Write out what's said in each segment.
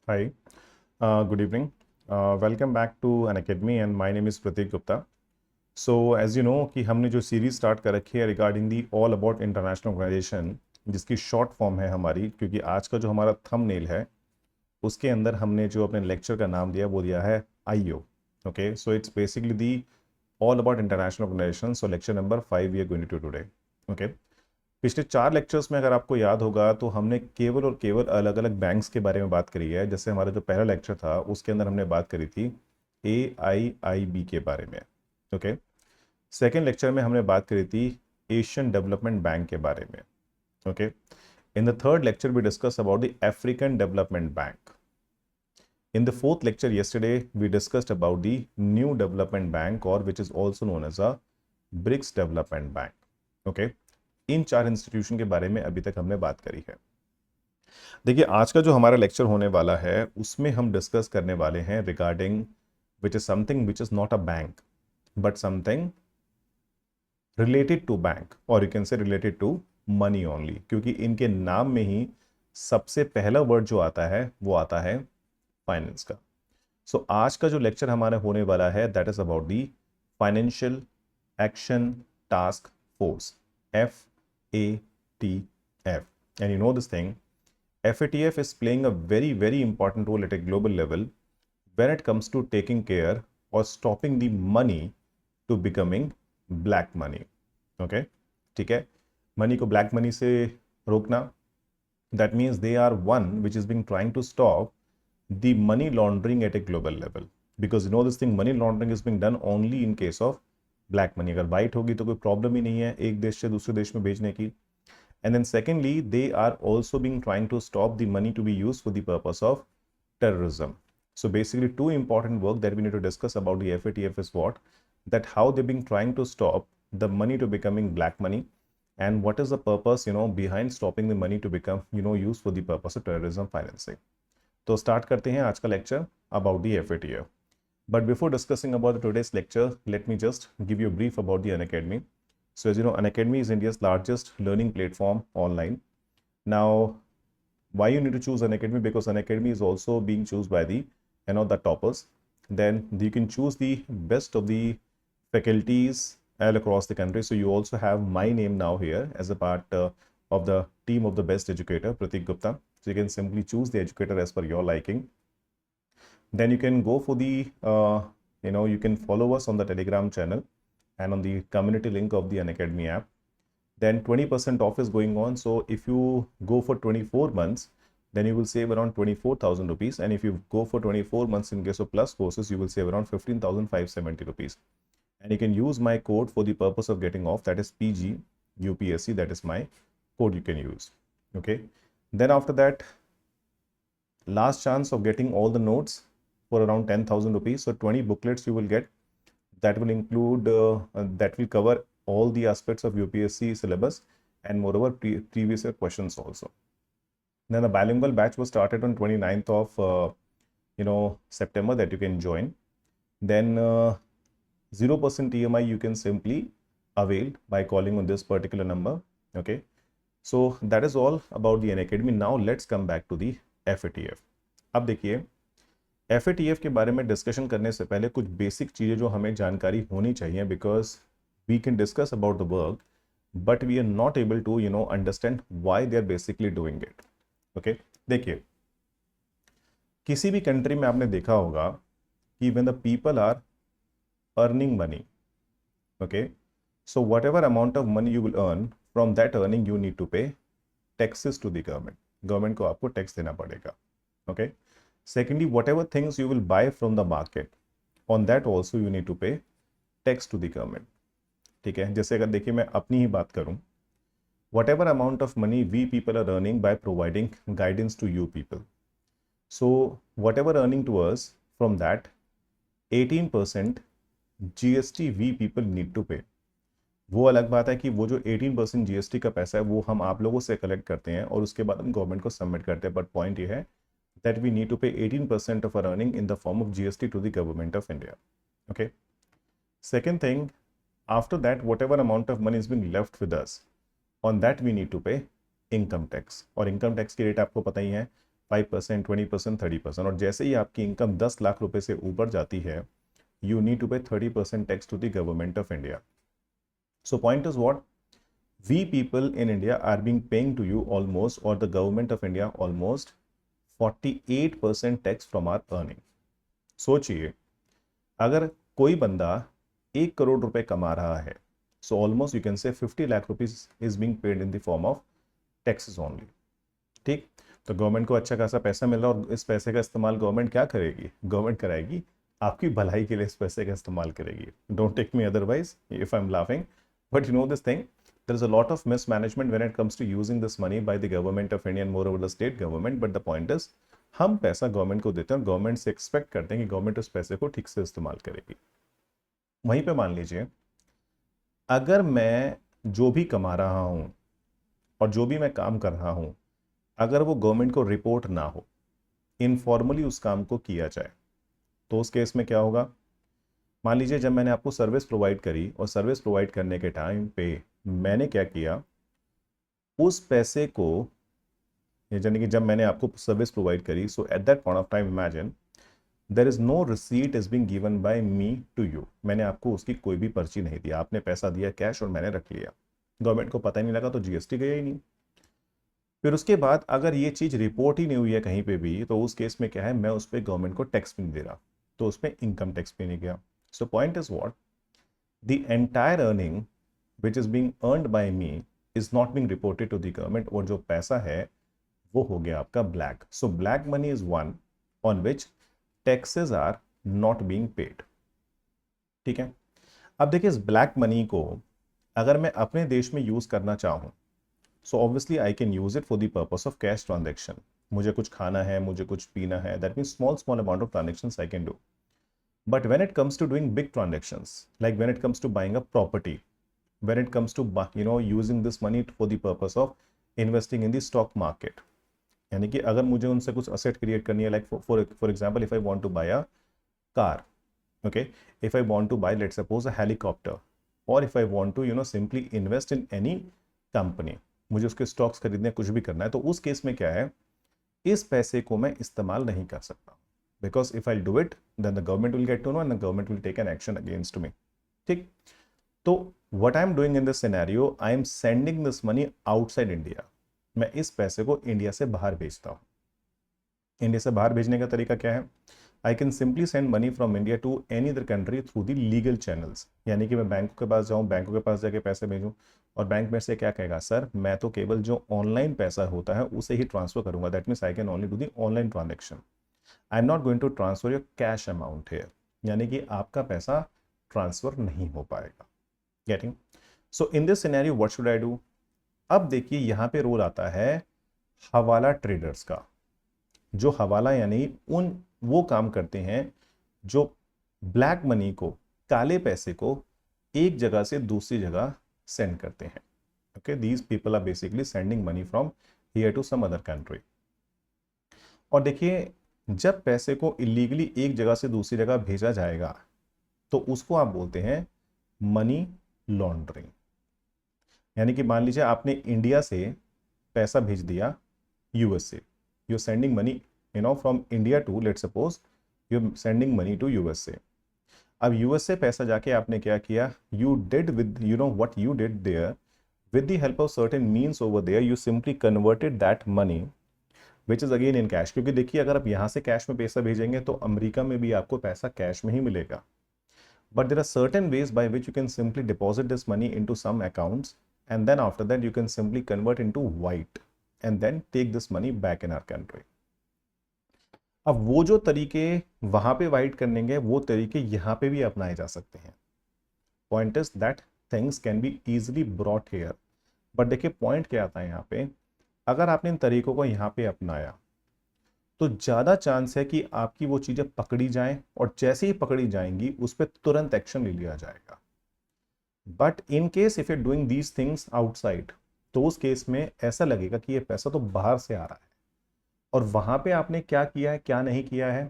Hi, good evening. Welcome back to an academy and my name is Pratik Gupta. So as you know कि हमने जो series start कर रखी है regarding the all about international organisation, जिसकी short form है हमारी, क्योंकि आज का जो हमारा थंबनेल है उसके अंदर हमने जो अपने लेक्चर का नाम दिया वो दिया है IO. Okay, so it's basically the all about international organisation. So lecture number 5 we are going to today. ओके, पिछले 4 लेक्चर्स में अगर आपको याद होगा तो हमने केवल और केवल अलग अलग बैंक्स के बारे में बात करी है. जैसे हमारा जो पहला लेक्चर था उसके अंदर हमने बात करी थी AIIB के बारे में. ओके, सेकेंड लेक्चर में हमने बात करी थी एशियन डेवलपमेंट बैंक के बारे में. Okay, in the third lecture we discuss about the African development bank. In the fourth lecture yesterday, we discussed about the new development bank or which is also known as a BRICS development bank. Okay, in 4 institution के बारे में अभी तक हमने बात करी है. देखिए, आज का जो हमारा लेक्चर होने वाला है उसमें हम डिस्कस करने वाले हैं regarding which is something which is not a bank but something related to bank और you can say related to money only, क्योंकि इनके नाम में ही सबसे पहला वर्ड जो आता है वो आता है फाइनेंस का. सो आज का जो लेक्चर हमारा होने वाला है that is about the financial action task force, FATF. And you know this thing, FATF is playing a very important role at a global level when it comes to taking care or stopping the money to becoming black money. Okay, ठीक है, money को black money से रोकना, that means they are one which is being trying to stop the money laundering at a global level, because you know this thing, money laundering is being done only in case of black money. अगर white होगी तो कोई problem ही नहीं है एक देश से दूसरे देश में भेजने की. And then secondly they are also being trying to stop the money to be used for the purpose of terrorism. So basically two important work that we need to discuss about the FATF is what, that how they've been trying to stop the money to becoming black money and what is the purpose behind stopping the money to become used for the purpose of terrorism financing. तो start करते हैं आज का lecture about the FATF. But before discussing about today's lecture, let me just give you a brief about the Unacademy. So as you know, Unacademy is India's largest learning platform online. Now, why you need to choose Unacademy? Because Unacademy is also being chosen by the toppers. Then you can choose the best of the faculties all across the country. So you also have my name now here as a part of the team of the best educator, Pratik Gupta. So you can simply choose the educator as per your liking. Then you can go for the you can follow us on the Telegram channel and on the community link of the Unacademy app. Then 20% off is going on. So if you go for 24 months, then you will save around 24,000 rupees. And if you go for 24 months in case of plus courses, you will save around 15,570 rupees. And you can use my code for the purpose of getting off, that is PG UPSC. That is my code you can use. Okay, then after that, last chance of getting all the notes for around 10,000 rupees. So 20 booklets you will get, that will include that will cover all the aspects of UPSC syllabus and moreover previous year questions also. Then the bilingual batch was started on 29th of September that you can join. Then 0% EMI you can simply avail by calling on this particular number. Okay, so that is all about the Unacademy. Now let's come back to the FATF. अब देखिए, FATF के बारे में discussion करने से पहले कुछ basic चीज़ें जो हमें जानकारी होनी चाहिए, because we can discuss about the work but we are not able to understand why they are basically doing it. Okay, देखिए, किसी भी कंट्री में आपने देखा होगा कि when the people are earning money, okay, so whatever amount of money you will earn, from that earning you need to pay taxes to the government. Government को आपको टैक्स देना पड़ेगा. Okay, secondly, whatever things you will buy from the market, on that also you need to pay tax to the government. ठीक है, जैसे अगर देखिए मैं अपनी ही बात करूं, whatever amount of money we people are earning by providing guidance to you people, so whatever earning to us, from that 18% GST we people need to pay. वो अलग बात है कि वो जो 18% GST का पैसा है वो हम आप लोगों से कलेक्ट करते हैं और उसके बाद हम गवर्नमेंट को सबमिट करते हैं. बट पॉइंट ये है that we need to pay 18% of our earning in the form of GST to the government of India. Okay. Second thing, after that, whatever amount of money is being left with us, on that we need to pay income tax. और income tax की rate आपको पता ही है 5%, 20%, 30%, और जैसे ही आपकी income 10 lakh रुपए से ऊपर जाती है, you need to pay 30% tax to the government of India. So point is what? We people in India are being paying to you almost, or the government of India almost 48% tax from our earning. सोचिए, अगर कोई बंदा 1 करोड़ रुपए कमा रहा है, so almost you can say 50 lakh rupees is being paid in the form of taxes only. ठीक, तो गवर्नमेंट को अच्छा खासा पैसा मिल रहा है, और इस पैसे का इस्तेमाल गवर्नमेंट क्या करेगी? गवर्नमेंट कराएगी आपकी भलाई के लिए, इस पैसे का इस्तेमाल करेगी. Don't take me otherwise if I am laughing, but you know this thing, there is a lot of mismanagement when it comes to using this money by the government of India and moreover the state government. But the point is, हम पैसा government को देते हैं और government से expect करते हैं कि गवर्नमेंट उस पैसे को ठीक से इस्तेमाल करेगी. वहीं पे मान लीजिए, अगर मैं जो भी कमा रहा हूं और जो भी मैं काम कर रहा हूं, अगर वो गवर्नमेंट को रिपोर्ट ना हो, इनफॉर्मली उस काम को किया जाए, तो उस केस में क्या होगा? मान लीजिए जब मैंने आपको सर्विस प्रोवाइड करी, और सर्विस प्रोवाइड करने के टाइम पे मैंने क्या किया, उस पैसे को, यानी कि जब मैंने आपको सर्विस प्रोवाइड करी, so at that point of time imagine there is no receipt is being given by me to you. मैंने आपको उसकी कोई भी पर्ची नहीं दिया, आपने पैसा दिया कैश और मैंने रख लिया, गवर्नमेंट को पता ही नहीं लगा, तो जीएसटी गया ही नहीं. फिर उसके बाद अगर ये चीज रिपोर्ट ही नहीं हुई है कहीं पे भी, तो उस केस में क्या है, मैं उस पर गवर्नमेंट को टैक्स भी नहीं दे रहा, तो उस पर इनकम टैक्स भी नहीं गया. सो point is what, the entire earning which is being earned by me is not being reported to the government, और जो पैसा है वो हो गया आपका black. So black money is one on which taxes are not being paid. ठीक है, अब देखिए, इस ब्लैक मनी को अगर मैं अपने देश में यूज करना चाहूं, so obviously I can use it for the purpose of cash transaction. मुझे कुछ खाना है, मुझे कुछ पीना है, that means small small amount of transactions I can do. But when it comes to doing big transactions, like when it comes to buying a property, when it comes to using this money for the purpose of investing in the stock market, यानी कि अगर मुझे उनसे कुछ asset create करनी है, like for example if I want to buy a car, okay, if I want to buy let's suppose a helicopter, और if I want to simply invest in any company, मुझे उसके stocks खरीदने, कुछ भी करना है, तो उस केस में क्या है, इस पैसे को मैं इस्तेमाल नहीं कर सकता, because if I do it then the government will get to know and the government will take an action against me. ठीक, तो what I am doing in this scenario, I am sending this money outside India. मैं इस पैसे को India से बाहर भेजता हूँ. इंडिया से बाहर भेजने का तरीका क्या है? I can simply send money from India to any other country through the legal channels. यानी कि मैं बैंकों के पास जाऊँ, बैंकों के पास जाके पैसे भेजूँ, और बैंक में से क्या कहेगा, सर मैं तो केवल जो ऑनलाइन पैसा होता है उसे ही ट्रांसफर करूंगा, that means I can only do the online transaction, I am not going to transfer your cash amount here. यानी कि आपका पैसा ट्रांसफर नहीं हो पाएगा. Getting? So in this scenario what should I do? अब देखिए यहाँ पे रोल आता है हवाला ट्रेडर्स का. जो हवाला यानी वो काम करते हैं जो ब्लैक मनी को, काले पैसे को एक जगह से दूसरी जगह सेंड करते हैं. Okay, these people are basically sending money from here to some other country. और देखिए, जब पैसे को इलीगली एक जगह से दूसरी जगह भेजा जाएगा, तो उसको आप बोलते हैं मनी लॉन्ड्रिंग. यानी कि मान लीजिए आपने इंडिया से पैसा भेज दिया USA, you are sending money from India to, let's suppose you are sending money to USA. अब यूएसए पैसा जाके आपने क्या किया, you did with what you did there, with the help of certain means over there, you simply converted that money which is again in cash. क्योंकि देखिए, अगर आप यहाँ से कैश में पैसा भेजेंगे तो अमेरिका में भी आपको पैसा कैश में ही मिलेगा. But there are certain ways by which you can simply deposit this money into some accounts, and then after that you can simply convert into white and then take this money back in our country. अब वो जो तरीके वहां पे white करने के, वो तरीके यहाँ पे भी अपनाए जा सकते हैं. Point is that things can be easily brought here. बट देखिए पॉइंट क्या आता है यहाँ पे, अगर आपने इन तरीकों को यहाँ पे अपनाया तो ज़्यादा चांस है कि आपकी वो चीज़ें पकड़ी जाएं, और जैसे ही पकड़ी जाएंगी उस पर तुरंत एक्शन ले लिया जाएगा. But in case if you doing these things outside, तो उस केस में ऐसा लगेगा कि ये पैसा तो बाहर से आ रहा है, और वहाँ पे आपने क्या किया है क्या नहीं किया है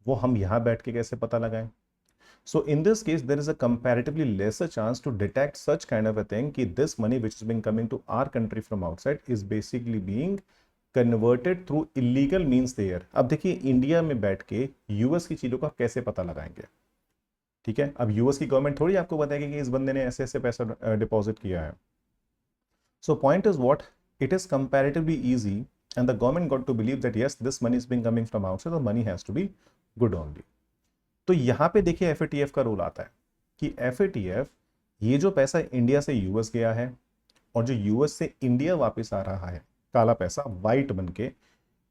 वो हम यहाँ बैठ के कैसे पता लगाएं. So in this case there is a comparatively lesser chance to detect such kind of a thing कि this money which is being coming to our country from outside is basically being converted through illegal means there. अब देखिए India में बैठ के US की चीज़ों का कैसे पता लगाएंगे, ठीक है। अब यूएस की गवर्नमेंट थोड़ी आपको बताएगी कि इस बंदे ने ऐसे ऐसे पैसा डिपॉजिट किया है। So point is what, it is comparatively easy and the government got to believe that yes this money is being coming from outside, the money has to be good only. तो यहाँ पे देखिए FATF का role आता है कि FATF, ये जो पैसा इंडिया से यूएस गया है और जो यूएस से इंडिया वापस आ रहा है काला पैसा वाइट बन के,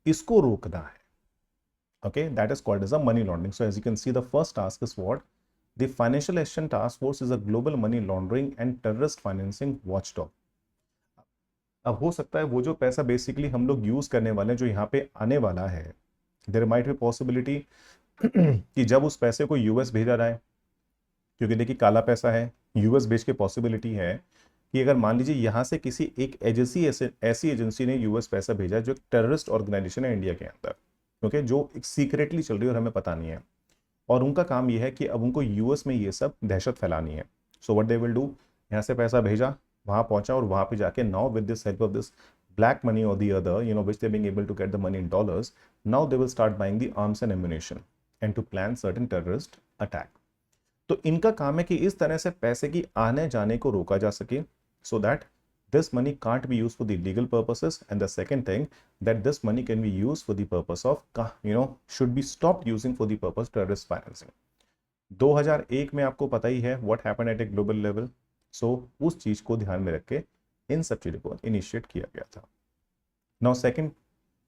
इसको रोकना है। Okay, that is called as a money laundering. So as you can see the first task is what, the financial action task force is a global money laundering and terrorist financing watchdog. अब हो सकता है वो जो पैसा basically हम लोग use करने वाले हैं जो यहाँ पे आने वाला है, देयर माइट बी पॉसिबिलिटी कि जब उस पैसे को यूएस भेजा जाए, क्योंकि देखिए काला पैसा है, यूएस भेज के पॉसिबिलिटी है कि अगर मान लीजिए यहाँ से किसी एक एजेंसी ऐसी एजेंसी ने यूएस पैसा भेजा जो एक टेररिस्ट ऑर्गेनाइजेशन है इंडिया के अंदर, क्योंकि जो एक सीक्रेटली चल रही है और हमें पता नहीं है, और उनका काम यह है कि अब उनको यूएस में ये सब दहशत फैलानी है। So what they will do, यहाँ से पैसा भेजा, वहां पहुंचा और वहां पे जाके now with this help of this black money or the other, which they're being able to get the money in dollars, now they will start buying the arms and ammunition and to plan certain terrorist attack. तो इनका काम है कि इस तरह से पैसे की आने जाने को रोका जा सके, so that this money can't be used for the illegal purposes, and the second thing that this money can be used for the purpose of should be stopped using for the purpose terrorist financing. 2001 में आपको पता ही है what happened at a global level, so उस चीज को ध्यान में रख के इन सब चीजों को इनिशिएट किया गया था। Now second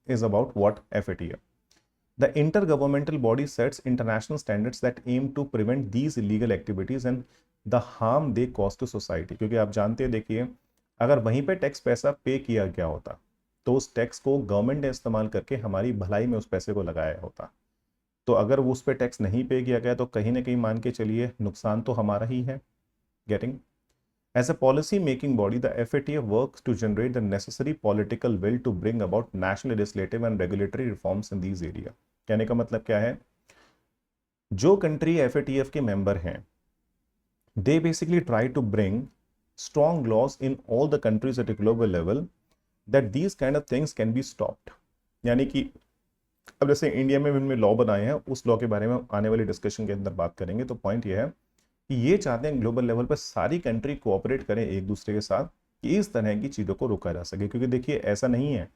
is about what FATF, the intergovernmental body sets international standards that aim to prevent these illegal activities and the harm they cause to society. क्योंकि आप जानते हैं, देखिए अगर वहीं पे टैक्स पैसा पे किया गया होता तो उस टैक्स को गवर्नमेंट ने इस्तेमाल करके हमारी भलाई में उस पैसे को लगाया होता, तो अगर वो उस पर टैक्स नहीं पे किया गया तो कहीं ना कहीं मान के चलिए नुकसान तो हमारा ही है। Getting, as a policy making body, the FATF works to generate the necessary political will to bring about national legislative and regulatory reforms in these area. कहने का मतलब क्या है, जो कंट्री FATF के मेंबर हैं, they basically try to bring strong laws in all the countries at a global level that these kind of things can be stopped. यानी कि अब जैसे इंडिया में इनमें लॉ बनाए हैं, उस लॉ के बारे में आने वाली डिस्कशन के अंदर बात करेंगे। तो पॉइंट ये है कि ये चाहते हैं ग्लोबल लेवल पर सारी कंट्री कोऑपरेट करें एक दूसरे के साथ कि इस तरह की चीज़ों को रोका जा सके। क्योंकि देखिए ऐसा नहीं है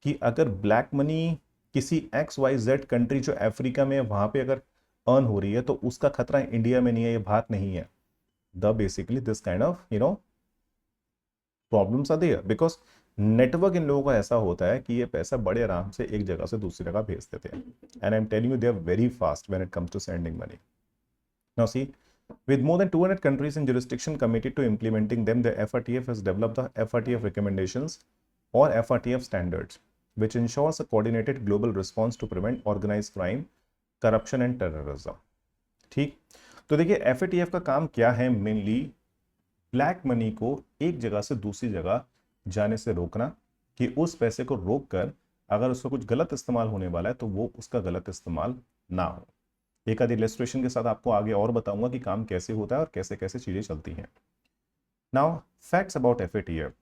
कि अगर ब्लैक मनी किसी XYZ कंट्री जो अफ्रीका में वहाँ पे अगर अर्न हो रही है तो उसका खतरा इंडिया में नहीं है, ये बात नहीं है। The basically this kind of problems are there because network इन लोगों का ऐसा होता है कि ये पैसा बड़े आराम से एक जगह से दूसरी जगह भेज देते हैं, and I am telling you they are very fast when it comes to sending money. Now see, with more than 200 countries and jurisdiction committed to implementing them, the FATF has developed the FATF recommendations or FATF standards, which ensures a coordinated global response to prevent organized crime, corruption and terrorism. ठीक, तो देखिए FATF का काम क्या है, mainly black money को एक जगह से दूसरी जगह जाने से रोकना, कि उस पैसे को रोक कर अगर उसका कुछ गलत इस्तेमाल होने वाला है तो वो उसका गलत इस्तेमाल ना हो। एक आधी इलस्ट्रेशन के साथ आपको आगे और बताऊंगा कि काम कैसे होता है और कैसे कैसे चीजें चलती हैं। Now facts about FATF.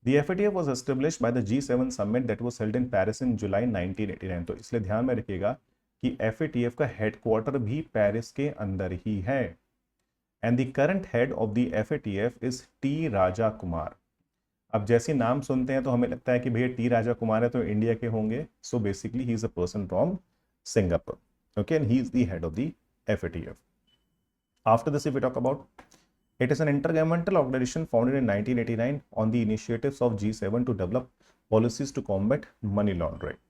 The FATF was established by the G7 summit that was held in Paris in July 1989. तो इसलिए ध्यान में रखिएगा कि FATF का हेडक्वार्टर भी पेरिस के अंदर ही है। And the current head of the FATF is T. Raja Kumar. अब जैसे नाम सुनते हैं तो हमें लगता है कि भैया T. राजा कुमार है तो इंडिया के होंगे। So basically he is a person from Singapore. Okay, and he is the head of the FATF. After this, if we talk about, it is an intergovernmental organization founded in 1989 on the initiatives of G7 to develop policies to combat money laundering.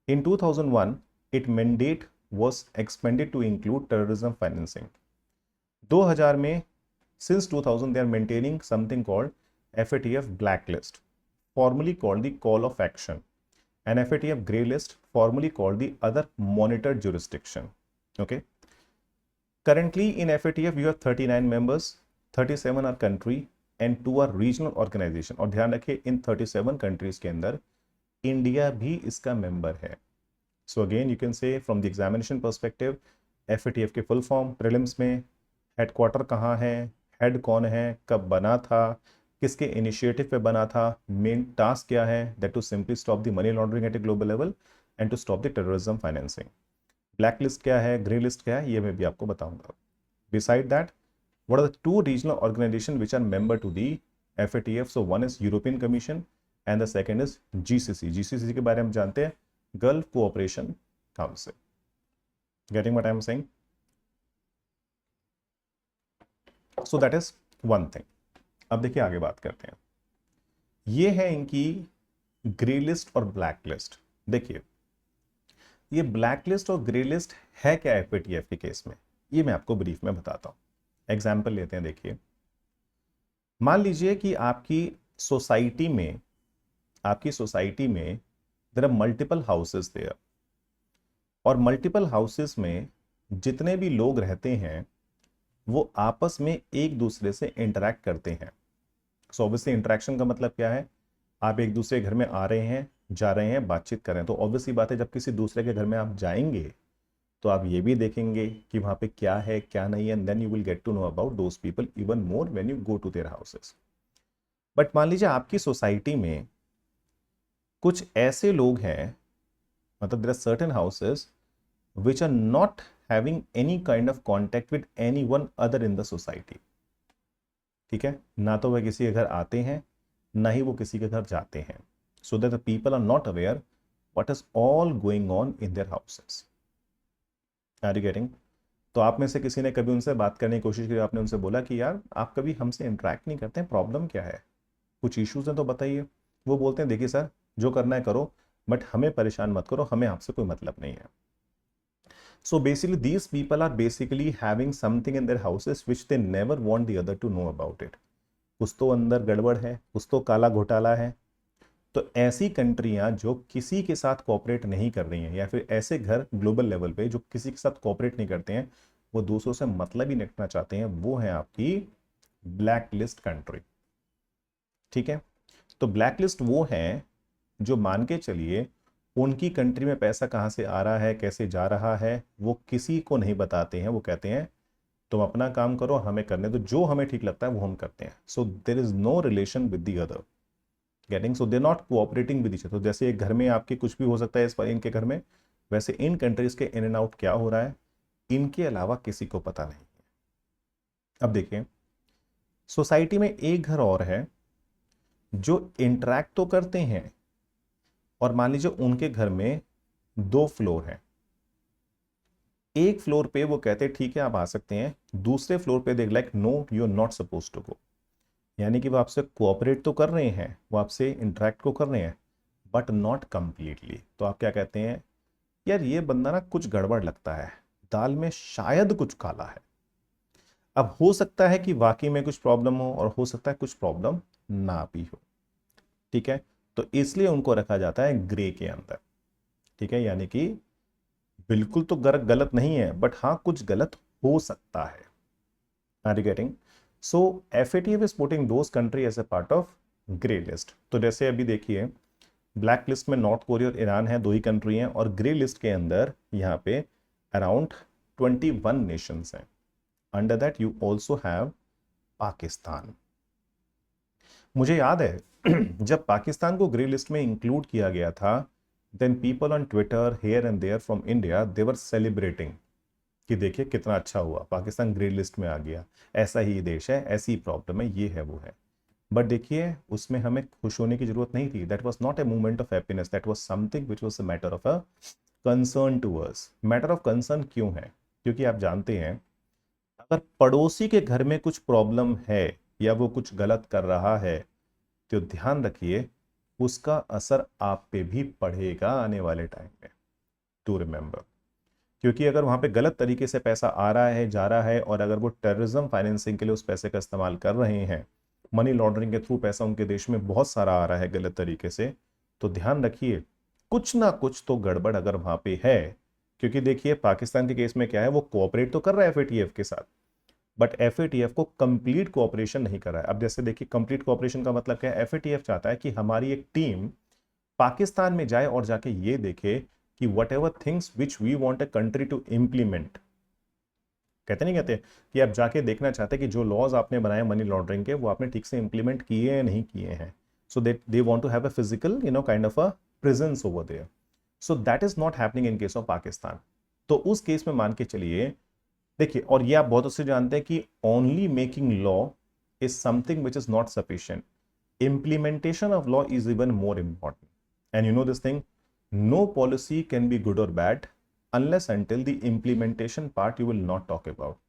In 2001, its mandate was expanded to include terrorism financing. 2000 में, since 2000, they are maintaining something called FATF Blacklist, formerly called the Call of Action, and FATF Grey List, formerly called the Other Monitored Jurisdiction. Okay. Currently in FATF you have 39 members, 37 are country and 2 are regional organization. और ध्यान रखिए इन 37 countries के अंदर India भी इसका member है। So again you can say from the examination perspective, FATF के full form prelims में हेडक्वार्टर कहाँ है, हेड कौन है, कब बना था, किसके इनिशिएटिव पे बना था, मेन टास्क क्या है, that to simply stop the money laundering at a global level and to stop the terrorism financing. Black list क्या है, ग्रे लिस्ट क्या है, ये मैं भी आपको बताऊंगा। Beside that, what are the two regional organizations which are member to the FATF? So one is European Commission and the second is GCC. GCC के बारे में जानते हैं, Gulf Cooperation Council. Getting what I am saying? So that is one thing. अब देखिए आगे बात करते हैं। ये है इनकी ग्रे लिस्ट और ब्लैक लिस्ट। देखिए ये ब्लैक लिस्ट और ग्रे लिस्ट है क्या FATF के केस में, ये मैं आपको ब्रीफ में बताता हूँ। एग्जाम्पल लेते हैं। देखिए मान लीजिए कि आपकी सोसाइटी में there are multiple houses there, और मल्टीपल हाउसेस में जितने भी लोग रहते हैं वो आपस में एक दूसरे से इंटरेक्ट करते हैं। सो ऑब्वियसली इंटरेक्शन का मतलब क्या है, आप एक दूसरे के घर में आ रहे हैं, जा रहे हैं, बातचीत कर रहे हैं। तो ऑब्वियसली बात है जब किसी दूसरे के घर में आप जाएंगे तो आप ये भी देखेंगे कि वहां पे क्या है क्या नहीं है, and then you will get to know about those people even more when you go to their houses. बट मान लीजिए आपकी सोसाइटी में कुछ ऐसे लोग हैं, मतलब there are certain houses which are not having any kind of contact with anyone other in the society. ठीक है, ना तो वह किसी के घर आते हैं ना ही वो किसी के घर जाते हैं। So that the people are not aware what is all going on in their houses. Are you getting? तो आप में से किसी ने कभी उनसे बात करने की कोशिश की, आपने उनसे बोला कि यार आप कभी हमसे इंटरेक्ट नहीं करते हैं, प्रॉब्लम क्या है, कुछ इश्यूज हैं तो बताइए। वो बोलते हैं देखिए सर जो करना है करो बट हमें परेशान मत करो, हमें आपसे कोई मतलब नहीं है। So basically these people are basically having something in their houses which they never want the other to know about it. कुछ तो अंदर गड़बड़ है, कुछ तो काला घोटाला है। तो ऐसी कंट्रियां जो किसी के साथ कोऑपरेट नहीं कर रही हैं, या फिर ऐसे घर ग्लोबल लेवल पे जो किसी के साथ कोऑपरेट नहीं करते हैं, वो दूसरों से मतलब ही नहीं रखना चाहते हैं, वो है आपकी ब्लैक लिस्ट कंट्री। ठीक है, तो ब्लैक लिस्ट वो है जो मान के चलिए उनकी कंट्री में पैसा कहाँ से आ रहा है, कैसे जा रहा है, वो किसी को नहीं बताते हैं। वो कहते हैं तुम अपना काम करो, हमें करने दो, जो हमें ठीक लगता है वो हम करते हैं। So there is no relation with the other. Getting? So they not cooperating with each other. तो जैसे एक घर में आपके कुछ भी हो सकता है इस पर इनके घर में, वैसे इन कंट्रीज के इन एंड आउट क्या हो रहा है इनके अलावा किसी को पता नहीं है। अब देखिए सोसाइटी में एक घर और है जो इंटरेक्ट तो करते हैं, और मान लीजिए उनके घर में 2 फ्लोर हैं। एक फ्लोर पे वो कहते हैं ठीक है आप आ सकते हैं, दूसरे फ्लोर पे देख like no you are not suppose to go. यानी कि वो आपसे कोऑपरेट तो कर रहे हैं, वो आपसे इंटरेक्ट को कर रहे हैं बट नॉट कंप्लीटली। तो आप क्या कहते हैं, यार ये बंदा ना कुछ गड़बड़ लगता है, दाल में शायद कुछ काला है। अब हो सकता है कि वाकई में कुछ प्रॉब्लम हो और हो सकता है कुछ प्रॉब्लम ना भी हो। ठीक है, तो इसलिए उनको रखा जाता है ग्रे के अंदर। ठीक है, यानी कि बिल्कुल तो गलत नहीं है बट हाँ कुछ गलत हो सकता है। Are you getting? So FATF is putting those country as a part of grey list. तो जैसे अभी देखिए ब्लैक लिस्ट में नॉर्थ कोरिया और ईरान है, 2 ही कंट्री हैं, और ग्रे लिस्ट के अंदर यहाँ पे अराउंड 21 नेशंस हैं। Under that you also have Pakistan. मुझे याद है जब पाकिस्तान को ग्रे लिस्ट में इंक्लूड किया गया था, then people on Twitter here and there from India they were celebrating कि देखिए कितना अच्छा हुआ, पाकिस्तान ग्रे लिस्ट में आ गया, ऐसा ही देश है, ऐसी प्रॉब्लम है, ये है वो है। बट देखिए उसमें हमें खुश होने की जरूरत नहीं थी। That was not a movement of happiness, that was something which was a matter of a concern to us. Matter of concern क्यों है? क्योंकि आप जानते हैं अगर पड़ोसी के घर में कुछ प्रॉब्लम है या वो कुछ गलत कर रहा है तो ध्यान रखिए उसका असर आप पे भी पड़ेगा आने वाले टाइम में। टू रिमेंबर, क्योंकि अगर वहां पे गलत तरीके से पैसा आ रहा है जा रहा है, और अगर वो टेररिज्म फाइनेंसिंग के लिए उस पैसे का इस्तेमाल कर रहे हैं, मनी लॉन्ड्रिंग के थ्रू पैसा उनके देश में बहुत सारा आ रहा है गलत तरीके से, तो ध्यान रखिए कुछ ना कुछ तो गड़बड़ अगर वहां पे है। क्योंकि देखिए पाकिस्तान के केस में क्या है, वो कोऑपरेट तो कर रहा है FATF के साथ बट FATF को कंप्लीट कोऑपरेशन नहीं कर रहा है। अब जैसे देखिए कंप्लीट कोऑपरेशन का मतलब क्या है, FATF चाहता है कि हमारी एक टीम पाकिस्तान में जाए और जाके ये देखे कि whatever things which we want a country to implement, कहते नहीं कहते कि आप जाके देखना चाहते हैं कि जो लॉज आपने बनाए मनी लॉन्ड्रिंग के वो आपने ठीक से इंप्लीमेंट किए या नहीं किए हैं. So they want to have a physical kind of a presence over there. So that is not happening in case of Pakistan. तो उस केस में मान के चलिए, देखिए, और ये आप बहुत अच्छे जानते हैं कि only making law is something which is not sufficient. Implementation of law is even more important. And you know this thing, no policy can be good or bad unless until the implementation part you will not talk about.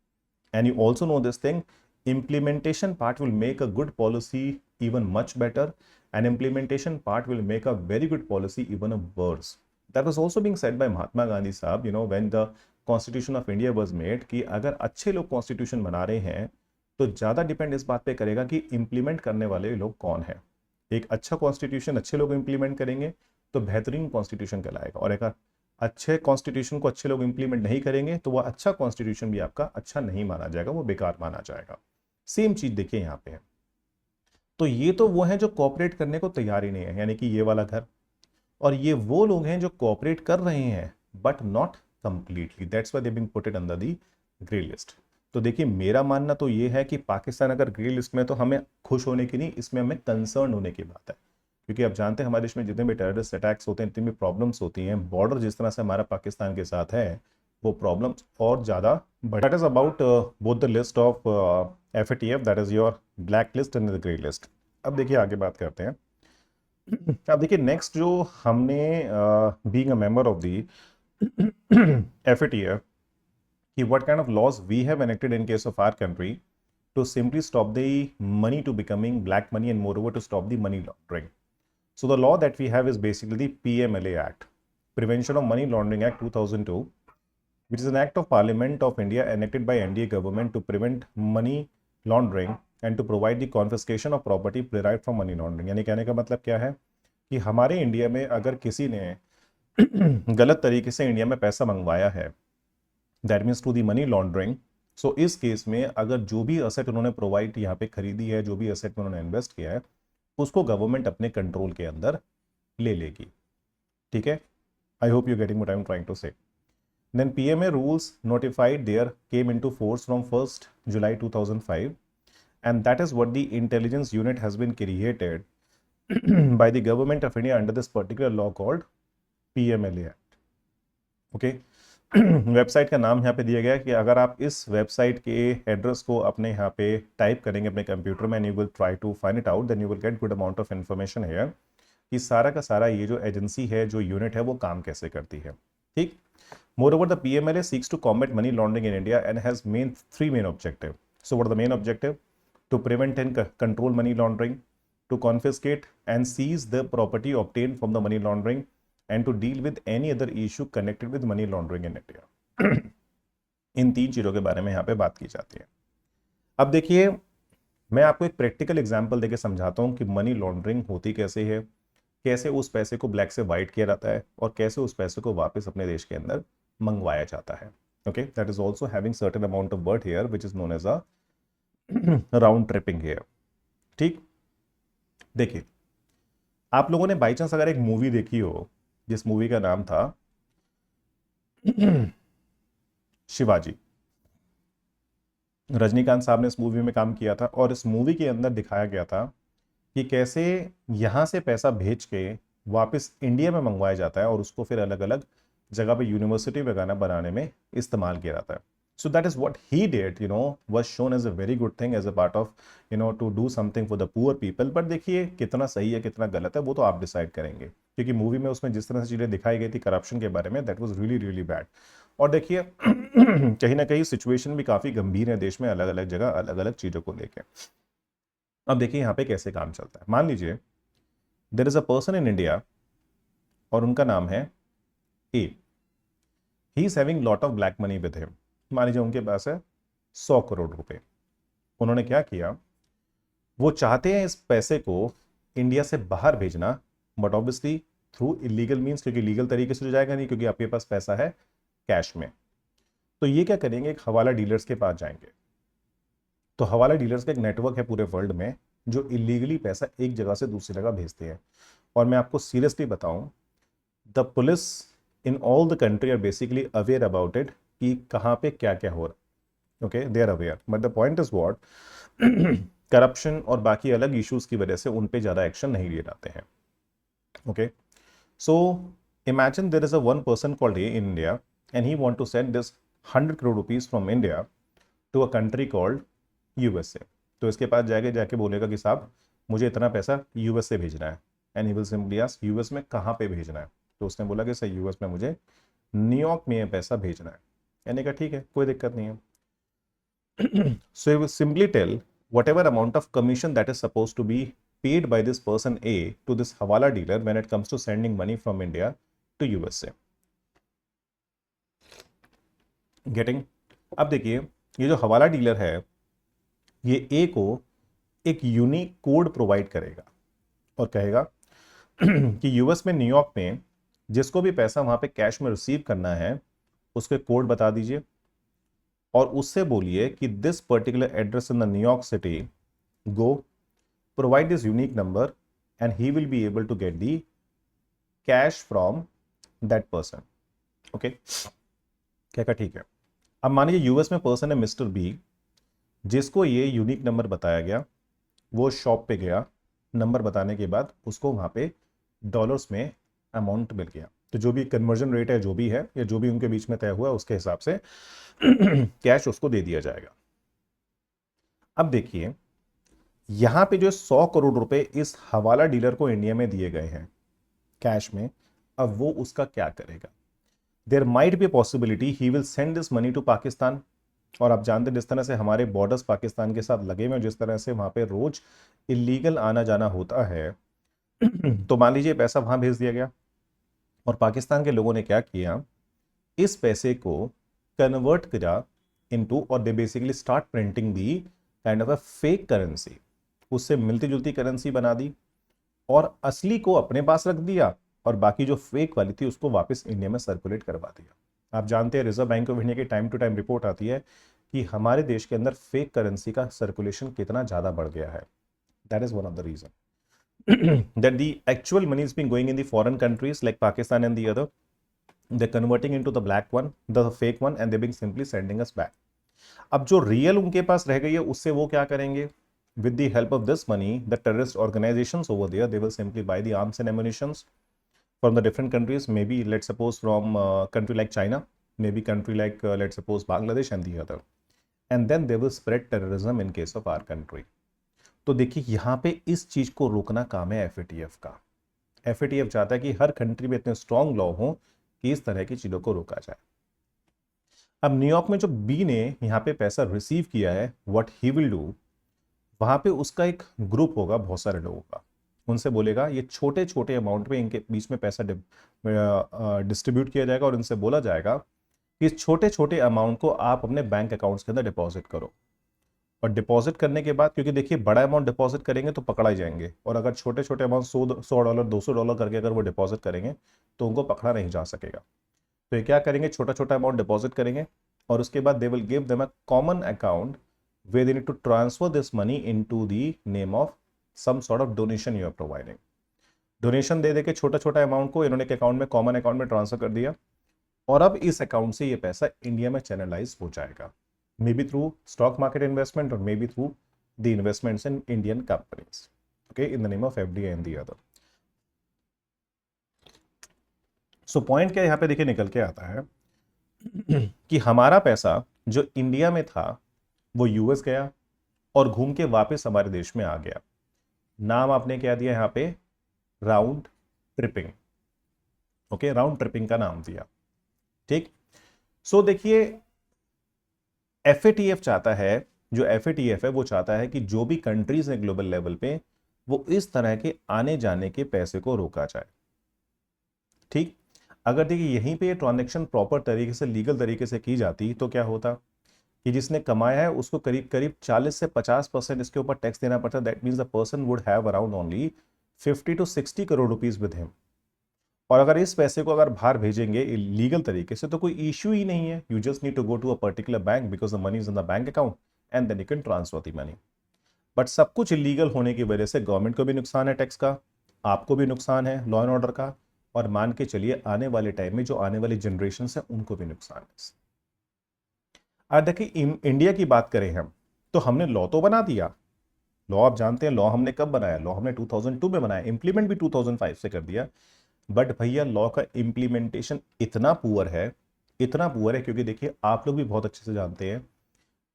And you also know this thing, implementation part will make a good policy even much better, and implementation part will make a very good policy even a worse. That was also being said by Mahatma Gandhi साहब, when the Constitution of India was made, कि अगर अच्छे लोग constitution बना रहे हैं तो ज़्यादा डिपेंड इस बात पे करेगा कि इंप्लीमेंट करने वाले लोग कौन है. एक अच्छा कॉन्स्टिट्यूशन अच्छे लोग इंप्लीमेंट करेंगे तो बेहतरीन कॉन्स्टिट्यूशन कहलाएगा, और एक अच्छे कॉन्स्टिट्यूशन को अच्छे लोग इंप्लीमेंट नहीं करेंगे तो वह अच्छा कॉन्स्टिट्यूशन भी आपका अच्छा नहीं माना जाएगा, वो बेकार माना जाएगा. सेम चीज देखिए यहाँ पे है. तो ये तो वो हैं जो कोऑपरेट करने को तैयार ही नहीं है, यानी कि ये वाला घर, और ये वो लोग हैं जो कोऑपरेट कर रहे हैं but not completely. That's why they being putted under the grey list. तो देखिए, मेरा मानना तो ये है कि पाकिस्तान अगर ग्रे लिस्ट में, तो हमें खुश होने की नहीं, इसमें हमें कंसर्न होने की बात है. क्योंकि आप जानते हैं हमारे देश में जितने भी टेररिस्ट अटैक्स होते हैं, जितनी भी प्रॉब्लम्स होती हैं, बॉर्डर जिस तरह से हमारा पाकिस्तान के साथ है, वो प्रॉब्लम्स और ज़्यादा. But that is about both the list of FATF, that is your black list and the grey list. अब देखिए आगे बात करते हैं. अब देखिए नेक्स्ट जो हमने being a member of the FATF, कि what kind of laws we have enacted in case of our country to simply stop the money to becoming black money and moreover to stop the money laundering. So the law that we have is basically the PMLA Act, Prevention of Money Laundering Act 2002, which is an act of Parliament of India enacted by NDA government to prevent money laundering and to provide the confiscation of property derived from money laundering. यानी कहने का मतलब क्या है कि हमारे India में अगर किसी ने गलत तरीके से इंडिया में पैसा मंगवाया है, that means to the money laundering. सो इस केस में अगर जो भी असेट उन्होंने प्रोवाइड यहाँ पे खरीदी है, जो भी असेट में उन्होंने इन्वेस्ट किया है, उसको गवर्नमेंट अपने कंट्रोल के अंदर ले लेगी. ठीक है, I hope you getting what I am trying to say. Then PMA rules notified there came into force from 1st July 2005, and that is what the intelligence unit has been created by the government of India under this particular law called PMLA Act. Okay. Website का नाम यहाँ पे दिया गया है कि अगर आप इस वेबसाइट के एड्रेस को अपने यहाँ पे टाइप करेंगे अपने कंप्यूटर में, and you will try to find it out, then you will get good amount of information here कि सारा का सारा ये जो एजेंसी है, जो यूनिट है, वो काम कैसे करती है. ठीक. Moreover the PMLA seeks to combat money laundering in India and has three main objective. So what are the main objective? To prevent and control money laundering, to confiscate and seize the property obtained from the money laundering, and to deal with any other issue connected with money laundering in India. इन तीन चीज़ों के बारे में यहाँ पे बात की जाती है. अब देखिए, मैं आपको एक प्रैक्टिकल एग्जांपल देके समझाता हूँ कि मनी लॉन्ड्रिंग होती कैसे है, कैसे उस पैसे को ब्लैक से वाइट किया जाता है, और कैसे उस पैसे को वापस अपने देश के अंदर मंगवाया जाता है. Okay, that is also having certain amount of word here which is known as a round tripping here. ठीक. देखिए, आप लोगों ने बाई चांस अगर एक मूवी देखी हो, जिस मूवी का नाम था शिवाजी, रजनीकांत साहब ने इस मूवी में काम किया था, और इस मूवी के अंदर दिखाया गया था कि कैसे यहाँ से पैसा भेज के वापस इंडिया में मंगवाया जाता है और उसको फिर अलग अलग जगह पे यूनिवर्सिटी वगैरह बनाने में इस्तेमाल किया जाता है. So that is what he did, was shown as a very good thing as a part of, to do something for the poor people. But देखिए कितना सही है कितना गलत है वो तो आप डिसाइड करेंगे, क्योंकि मूवी में उसमें जिस तरह से चीज़ें दिखाई गई थी करप्शन के बारे में, that was really really bad. और देखिए कहीं ना कहीं सिचुएशन भी काफ़ी गंभीर है देश में, अलग अलग जगह अलग अलग चीज़ों को लेके. अब देखिए यहाँ पे कैसे काम चलता है. मान लीजिए there is a person in India और उनका नाम है A. He is having lot of black money with him. मान लीजिए उनके पास है 100 करोड़ रुपए. उन्होंने क्या किया, वो चाहते हैं इस पैसे को इंडिया से बाहर भेजना, but obviously through illegal means, क्योंकि लीगल तरीके से तो जाएगा नहीं, क्योंकि आपके पास पैसा है कैश में. तो ये क्या करेंगे, एक हवाला डीलर्स के पास जाएंगे. तो हवाला डीलर्स का एक नेटवर्क है पूरे वर्ल्ड में जो इलीगली पैसा एक जगह से दूसरी जगह भेजते हैं. और मैं आपको सीरियसली बताऊं, the police in all the country are basically aware about it कि कहाँ पे क्या क्या हो रहा है. Okay, they are aware, but the point is what, corruption और बाकी अलग इश्यूज की वजह से उन पे ज्यादा एक्शन नहीं लिए जाते हैं. Okay, so imagine there is a one person called A in India and he want to send this 100 crore rupees from India to a country called USA. तो इसके पास जाके बोलेगा कि साहब मुझे इतना पैसा यूएस से भेजना है, and he will simply ask US में कहाँ पे भेजना है. तो उसने बोला कि सर यूएस में मुझे न्यूयॉर्क में ये पैसा भेजना है. यानी कहा ठीक है, कोई दिक्कत नहीं है. So he will simply tell whatever amount of commission that is supposed to be paid by this person A to this hawala dealer when it comes to sending money from India to USA. Getting? अब देखिए, ये जो हवाला dealer है ये ए को एक unique code provide करेगा और कहेगा कि यूएस में न्यूयॉर्क में जिसको भी पैसा वहां पे कैश में रिसीव करना है उसके कोड बता दीजिए और उससे बोलिए कि this particular address in the New York city, go provide this unique number and he will be able to get the cash from that person. Okay, क्या का ठीक है. अब मान लीजिए यूएस में पर्सन है मिस्टर बी, जिसको ये यूनिक नंबर बताया गया, वो शॉप पे गया, नंबर बताने के बाद उसको वहां पे डॉलर्स में अमाउंट मिल गया. तो जो भी कन्वर्जन रेट है जो भी है या जो भी उनके बीच में तय हुआ उसके हिसाब से कैश उसको दे दिया जाएगा. अब देखिए यहां पे जो 100 करोड़ रुपए इस हवाला डीलर को इंडिया में दिए गए हैं कैश में, अब वो उसका क्या करेगा. There might be possibility he will send this money to Pakistan. और आप जानते हैं जिस तरह से हमारे बॉर्डर्स पाकिस्तान के साथ लगे हुए हैं, जिस तरह से वहां पे रोज इलीगल आना जाना होता है, तो मान लीजिए पैसा वहां भेज दिया गया और पाकिस्तान के लोगों ने क्या किया, इस पैसे को कन्वर्ट किया इनटू, और they basically start printing the kind of a fake currency. उससे मिलती जुलती करेंसी बना दी और असली को अपने पास रख दिया और बाकी जो फेक वाली थी उसको वापस इंडिया में सर्कुलेट करवा दिया. आप जानते हैं रिजर्व बैंक ऑफ इंडिया की टाइम टू टाइम रिपोर्ट आती है कि हमारे देश के अंदर फेक करेंसी का सर्कुलेशन कितना ज्यादा बढ़ गया है. That is one of the reason that the actual money is being going in the foreign countries like Pakistan and the other, they converting into the black one, the fake one, and they being simply sending us back. अब जो real उनके पास रह गई है उससे वो क्या करेंगे, with the help of this money the terrorist organizations over there, they will simply buy the arms and ammunitions from the different countries, maybe let's suppose from country like China, maybe country like let's suppose Bangladesh and the other, and then they will spread terrorism in case of our country. तो देखिए यहाँ पे इस चीज को रोकना काम है FATF का. FATF चाहता है कि हर कंट्री में इतने स्ट्रॉन्ग लॉ हो कि इस तरह की चीजों को रोका जाए. अब न्यूयॉर्क में जो बी ने यहाँ पे पैसा रिसीव किया है, व्हाट ही विल डू, वहां पे उसका एक ग्रुप होगा बहुत सारे लोगों का, उनसे बोलेगा ये छोटे छोटे अमाउंट में इनके बीच में पैसा डिस्ट्रीब्यूट किया जाएगा और इनसे बोला जाएगा कि इस छोटे छोटे अमाउंट को आप अपने बैंक अकाउंट्स के अंदर डिपॉजिट करो. और डिपॉजिट करने के बाद, क्योंकि देखिए बड़ा अमाउंट डिपॉजिट करेंगे तो पकड़ा जाएंगे, और अगर छोटे छोटे अमाउंट $100 $200 करके अगर वो डिपॉजिट करेंगे तो उनको पकड़ा नहीं जा सकेगा. तो ये क्या करेंगे, छोटा छोटा अमाउंट डिपॉजिट करेंगे और उसके बाद they will give them a common account where they need to transfer this money into the name of some sort of donation you are providing. Donation दे देके छोटा छोटा अमाउंट को इन्होंने एक अकाउंट में, कॉमन अकाउंट में ट्रांसफर कर दिया और अब इस अकाउंट से ये पैसा इंडिया में चैनलाइज हो जाएगा, may be through stock market investment और may be through the investments in Indian companies, okay, in the name of FDI and the other. So point क्या यहाँ पे देखिए निकल के आता है कि हमारा पैसा जो इंडिया में था वो यूएस गया और घूम के वापस हमारे देश में आ गया. नाम आपने क्या दिया यहाँ पे, round tripping. Okay, round tripping का नाम दिया. ठीक. सो देखिए FATF चाहता है, जो FATF है वो चाहता है कि जो भी कंट्रीज हैं ग्लोबल लेवल पे वो इस तरह के आने जाने के पैसे को रोका जाए. ठीक. अगर देखिए यहीं पे ये ट्रांजैक्शन प्रॉपर तरीके से, लीगल तरीके से की जाती तो क्या होता कि जिसने कमाया है उसको करीब करीब 40 से 50% इसके ऊपर टैक्स देना पड़ता. That means the person would have around only 50 to 60 crore rupees with him. और अगर इस पैसे को अगर बाहर भेजेंगे लीगल तरीके से तो कोई इश्यू ही नहीं है. You just need to go to a particular bank because the money is in the bank account and then you can transfer the money. But सब कुछ इलीगल होने की वजह से गवर्नमेंट को भी नुकसान है टैक्स का, आपको भी नुकसान है लॉ एंड ऑर्डर का, और मान के चलिए आने वाले टाइम में जो आने वाली जनरेशन है उनको भी नुकसान है. आज देखिए इंडिया की बात करें हम, तो हमने लॉ तो बना दिया। लॉ आप जानते हैं, लॉ हमने कब बनाया? लॉ हमने 2002 में बनाया, इंप्लीमेंट भी 2005 से कर दिया। बट भैया लॉ का इंप्लीमेंटेशन इतना पुअर है, इतना पुअर है, क्योंकि देखिए आप लोग भी बहुत अच्छे से जानते हैं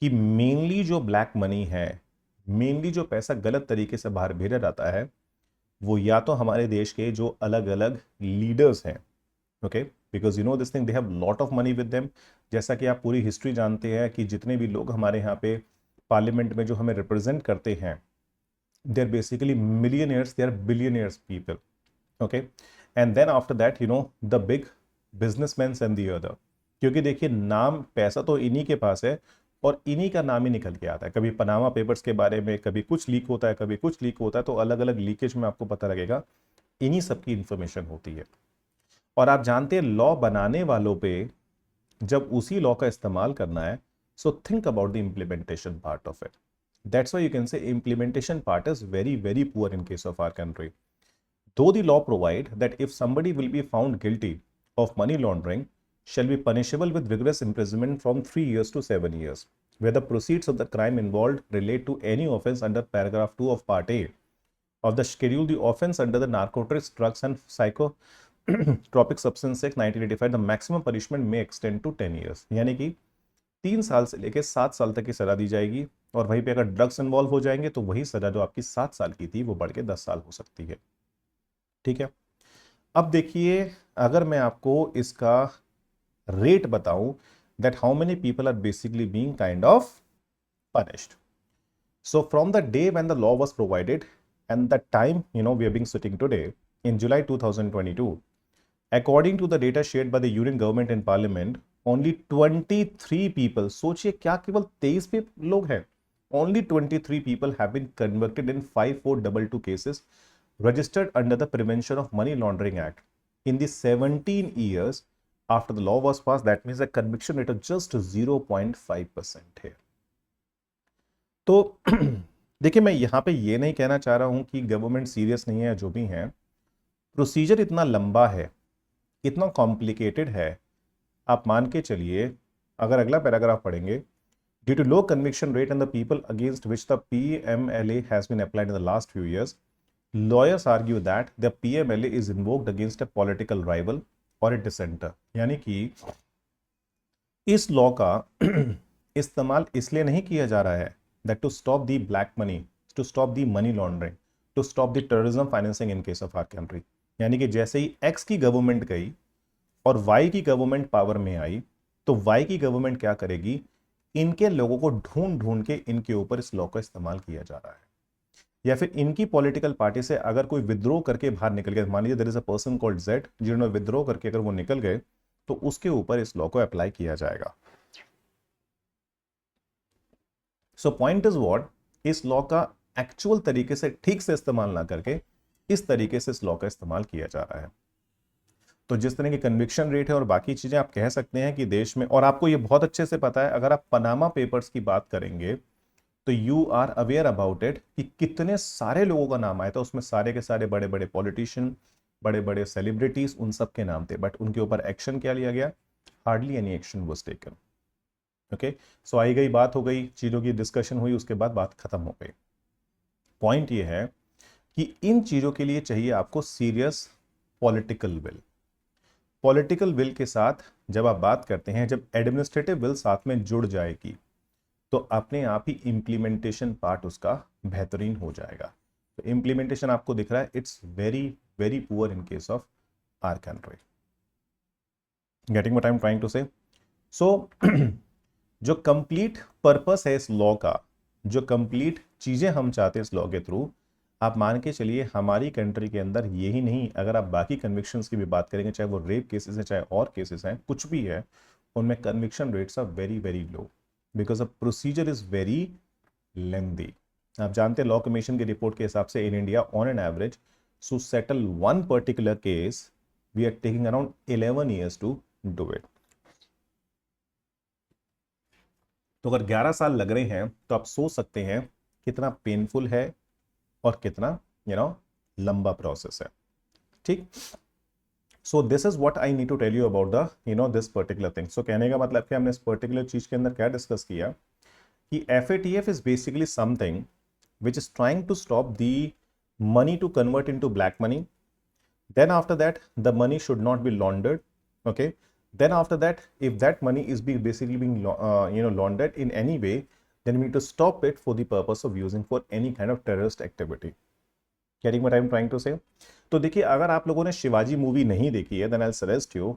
कि मेनली जो ब्लैक मनी है, मेनली जो पैसा गलत तरीके से बाहर भेजा जाता है, वो या तो हमारे देश के जो अलग अलग लीडर्स हैं, okay, because you know this thing, they have lot of money with them. जैसा कि आप पूरी हिस्ट्री जानते हैं कि जितने भी लोग हमारे यहाँ पे पार्लियामेंट में जो हमें रिप्रेजेंट करते हैं, they are basically millionaires, they are billionaires people, okay. And then after that you know the big businessman and the other, क्योंकि देखिए नाम पैसा तो इन्हीं के पास है और इन्हीं का नाम ही निकल के आता है। कभी पनामा पेपर्स के बारे में कभी कुछ लीक होता है, कभी कुछ लीक होता है, तो अलग अलग लीकेज में आपको पता लगेगा इन्हीं सबकी इंफॉर्मेशन होती है। और आप जानते हैं लॉ बनाने वालों पे जब उसी लॉ का इस्तेमाल करना है, so think about the implementation part of it. That's why you can से implementation part is very very poor in case of our country. Though the law provide that if somebody will be found guilty of money laundering, shall be punishable with rigorous imprisonment from 3 years to 7 years, where the proceeds of the crime involved relate to any offense under paragraph 2 of part A of the schedule, the offense under the Narcotics, Drugs and Psychotropic Substance Act 1985, the maximum punishment may extend to 10 years. यानी कि 3 साल से लेकर 7 साल तक की सजा दी जाएगी, और वहीं पे अगर ड्रग्स इन्वॉल्व हो जाएंगे तो वही सजा जो आपकी 7 साल की थी वो बढ़ के 10 साल हो सकती है। ठीक है, अब देखिए अगर मैं आपको इसका रेट बताऊं, that how many people are basically being kind of punished. So from the day when the law was provided and the time we are being sitting today in July 2022, according to the data shared by the Union Government in Parliament, only 23 people, सोचिए क्या केवल 23 पे लोग हैं, only 23 people have been convicted in 5422 cases registered under the Prevention of Money Laundering Act in the 17 years after the law was passed. That means the conviction rate of just 0.5% है। तो देखिए मैं यहाँ पे ये नहीं कहना चाह रहा हूँ कि गवर्नमेंट सीरियस नहीं है, जो भी है, प्रोसीजर इतना लंबा है, इतना कॉम्प्लिकेटेड है। आप मान के चलिए, अगर अगला पैराग्राफ पढ़ेंगे, due to low conviction rate and the people against which the PMLA has been applied in the last few years, lawyers argue that the PMLA is invoked against a political rival और a डिसेंटर। यानी कि इस law का इस्तेमाल इसलिए नहीं किया जा रहा है that to stop the black money, to stop the money laundering, to stop the terrorism financing in case of our country। यानी कि जैसे ही X की गवर्नमेंट गई और Y की गवर्नमेंट पावर में आई, तो Y की गवर्नमेंट क्या करेगी, इनके लोगों को ढूंढ ढूंढ के इनके ऊपर इस लॉ का इस्तेमाल किया जा रहा है। या फिर इनकी पॉलिटिकल पार्टी से अगर कोई विद्रोह करके बाहर निकल गया, मान लीजिए there is a person called Z, जिन्होंने विद्रोह करके अगर वो निकल गए, तो उसके ऊपर इस लॉ को अप्लाई किया जाएगा। सो पॉइंट इज व्हाट, इस लॉ का एक्चुअल तरीके से ठीक से इस्तेमाल ना करके इस तरीके से इस लॉ का इस्तेमाल किया जा रहा है। तो जिस तरह की कन्विक्शन रेट है और बाकी चीजें, आप कह सकते हैं कि देश में, और आपको ये बहुत अच्छे से पता है, अगर आप पनामा पेपर्स की बात करेंगे तो you are aware about it कि कितने सारे लोगों का नाम आया था उसमें, सारे के सारे बड़े बड़े पॉलिटिशियन, बड़े बड़े सेलिब्रिटीज, उन सब के नाम थे, बट उनके ऊपर एक्शन क्या लिया गया? Hardly any action was taken. Okay, so आई गई बात, हो गई चीजों की डिस्कशन हुई, उसके बाद बात खत्म हो गई। पॉइंट ये है कि इन चीजों के लिए चाहिए आपको serious political will. Political will के साथ जब आप बात करते हैं, जब एडमिनिस्ट्रेटिव विल साथ में जुड़ जाएगी, तो अपने आप ही इंप्लीमेंटेशन पार्ट उसका बेहतरीन हो जाएगा। तो इंप्लीमेंटेशन आपको दिख रहा है, it's very very poor in case of our country. Getting what I am trying to say? So जो कंप्लीट पर्पस है इस लॉ का, जो कंप्लीट चीजें हम चाहते हैं इस लॉ के थ्रू, आप मान के चलिए हमारी कंट्री के अंदर यही नहीं, अगर आप बाकी कन्विक्शंस की भी बात करेंगे, चाहे वो रेप केसेस हैं, चाहे और केसेस हैं, कुछ भी है, उनमें conviction rates are very very low because the procedure is very lengthy. आप जानते हैं लॉ कमीशन की रिपोर्ट के हिसाब से in India on an average to settle one particular case we are taking around 11 years to do it. तो अगर 11 साल लग रहे हैं तो आप सोच सकते हैं कितना पेनफुल है और कितना लंबा प्रोसेस है। ठीक, so this is what I need to tell you about the this particular thing. So कहने का मतलब कि हमने इस पर्टिकुलर चीज के अंदर क्या डिस्कस किया कि FATF is basically something which is trying to stop the money to convert into black money. Then after that, the money should not be laundered. Okay. Then after that, if that money is basically being laundered in any way, then we need to stop it for the purpose of using for any kind of terrorist activity. Getting what I'm trying to say? तो देखिए, अगर आप लोगों ने Shivaji movie नहीं देखी है, then I'll suggest you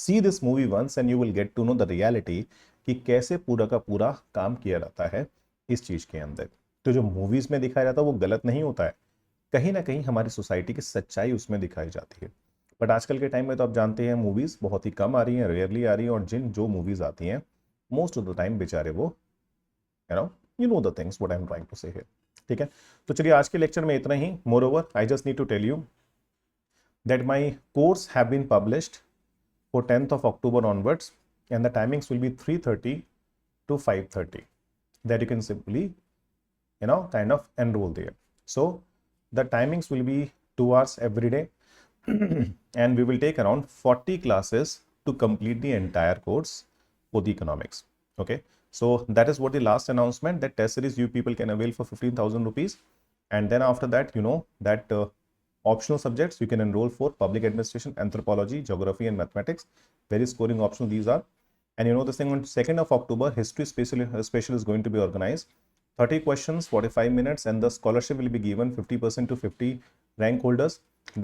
see this movie once and you will get to know the reality कि कैसे पूरा का पूरा काम किया जाता है इस चीज के अंदर. तो जो मूवीज में दिखाया जाता है वो गलत नहीं होता है, कहीं ना कहीं हमारी सोसाइटी की सच्चाई उसमें दिखाई जाती है. बट आजकल के टाइम में तो आप जानते हैं मूवीज बहुत ही कम आ रही हैं, रेयरली आ रही हैं, और जो मूवीज आती हैं मोस्ट ऑफ द टाइम बेचारे वो you know the things what I am trying to say here. ठीक है, तो चलिए आज के लेक्चर में इतना ही. Moreover I just need to tell you that my course have been published for 10th of October onwards, and the timings will be 3:30 to 5:30, that you can simply kind of enroll there. So the timings will be 2 hours every day and we will take around 40 classes to complete the entire course for the economics. Okay, so that is what the last announcement, that test series you people can avail for 15,000 rupees, and then after that that optional subjects you can enroll for public administration, anthropology, geography and mathematics. Very scoring optional these are. And this thing, on 2nd of October history special is going to be organized. 30 questions, 45 minutes, and the scholarship will be given 50% to 50 rank holders.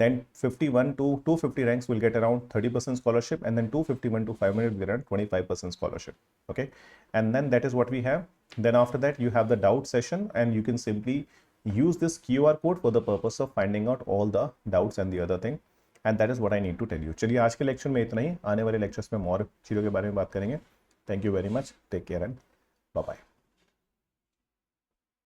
Then 51 to 250 ranks will get around 30% scholarship, and then 251 to 500 will get around 25% scholarship. Okay, and then that is what we have. Then after that you have the doubt session, and you can simply use this QR code for the purpose of finding out all the doubts and the other thing, and that is what I need to tell you. चलिए आज के lecture में इतना ही. आने वाले lectures में और चीज़ों के बारे में बात करेंगे. Thank you very much. Take care and bye bye.